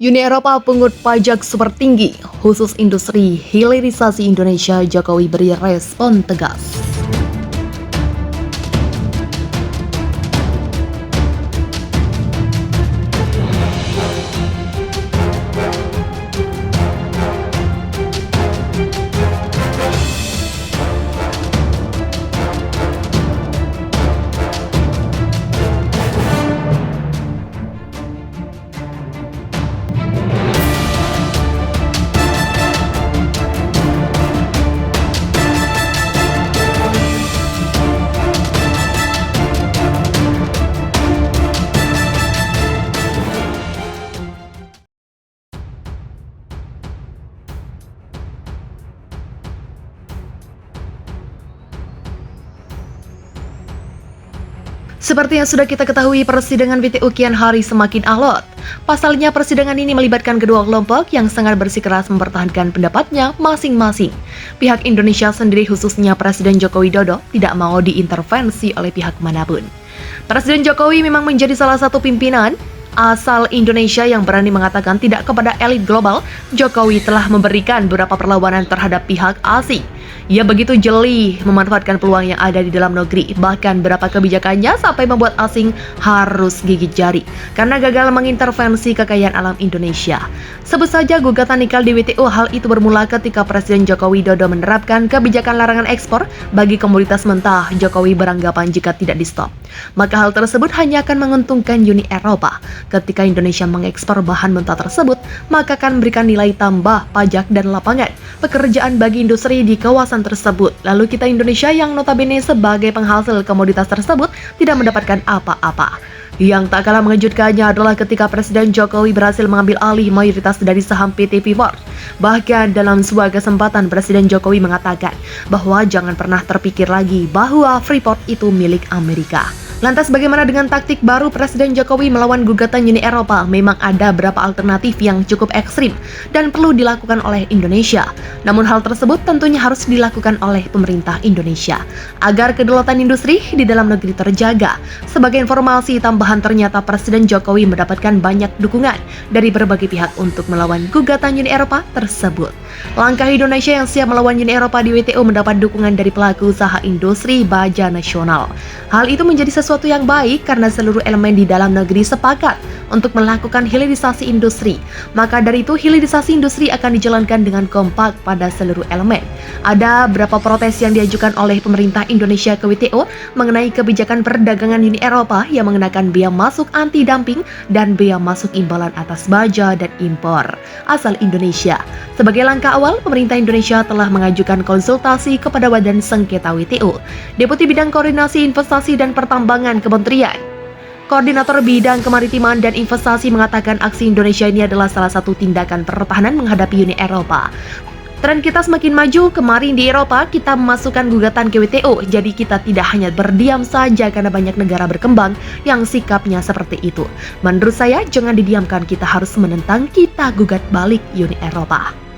Uni Eropa pungut pajak super tinggi, khusus industri hilirisasi Indonesia. Jokowi beri respon tegas. Seperti yang sudah kita ketahui, persidangan WTO kian hari semakin alot. Pasalnya, persidangan ini melibatkan kedua kelompok yang sangat bersikeras mempertahankan pendapatnya masing-masing. Pihak Indonesia sendiri, khususnya Presiden Joko Widodo, tidak mau diintervensi oleh pihak manapun. Presiden Jokowi memang menjadi salah satu pimpinan asal Indonesia yang berani mengatakan tidak kepada elit global. Jokowi telah memberikan beberapa perlawanan terhadap pihak asing. Ia begitu jeli memanfaatkan peluang yang ada di dalam negeri, bahkan beberapa kebijakannya sampai membuat asing harus gigit jari karena gagal mengintervensi kekayaan alam Indonesia. Sebut saja gugatan nikel di WTO. Hal itu bermula ketika Presiden Joko Widodo menerapkan kebijakan larangan ekspor bagi komoditas mentah. Jokowi beranggapan jika tidak di-stop, maka hal tersebut hanya akan menguntungkan Uni Eropa. Ketika Indonesia mengekspor bahan mentah tersebut, maka akan memberikan nilai tambah, pajak, dan lapangan pekerjaan bagi industri di kawasan tersebut. Lalu kita Indonesia yang notabene sebagai penghasil komoditas tersebut tidak mendapatkan apa-apa. Yang tak kalah mengejutkannya adalah ketika Presiden Jokowi berhasil mengambil alih mayoritas dari saham PT Freeport. Bahkan dalam sebuah kesempatan, Presiden Jokowi mengatakan bahwa jangan pernah terpikir lagi bahwa Freeport itu milik Amerika. Lantas bagaimana dengan taktik baru Presiden Jokowi melawan gugatan Uni Eropa? Memang ada beberapa alternatif yang cukup ekstrim dan perlu dilakukan oleh Indonesia. Namun hal tersebut tentunya harus dilakukan oleh pemerintah Indonesia agar kedaulatan industri di dalam negeri terjaga. Sebagai informasi tambahan, ternyata Presiden Jokowi mendapatkan banyak dukungan dari berbagai pihak untuk melawan gugatan Uni Eropa tersebut. Langkah Indonesia yang siap melawan Uni Eropa di WTO mendapat dukungan dari pelaku usaha industri baja nasional. Hal itu menjadi sesuatu yang baik karena seluruh elemen di dalam negeri sepakat untuk melakukan hilirisasi industri. Maka dari itu, hilirisasi industri akan dijalankan dengan kompak pada seluruh elemen. Ada beberapa protes yang diajukan oleh pemerintah Indonesia ke WTO mengenai kebijakan perdagangan Uni Eropa yang mengenakan bea masuk anti-dumping dan bea masuk imbalan atas baja dan impor asal Indonesia. Sebagai langkah awal, pemerintah Indonesia telah mengajukan konsultasi kepada Badan Sengketa WTO. Deputi Bidang Koordinasi Investasi dan Pertambangan Kementerian Koordinator Bidang Kemaritiman dan Investasi mengatakan aksi Indonesia ini adalah salah satu tindakan pertahanan menghadapi Uni Eropa. Tren kita semakin maju. Kemarin di Eropa kita memasukkan gugatan ke WTO. Jadi kita tidak hanya berdiam saja karena banyak negara berkembang yang sikapnya seperti itu. Menurut saya jangan didiamkan, kita harus menentang, kita gugat balik Uni Eropa.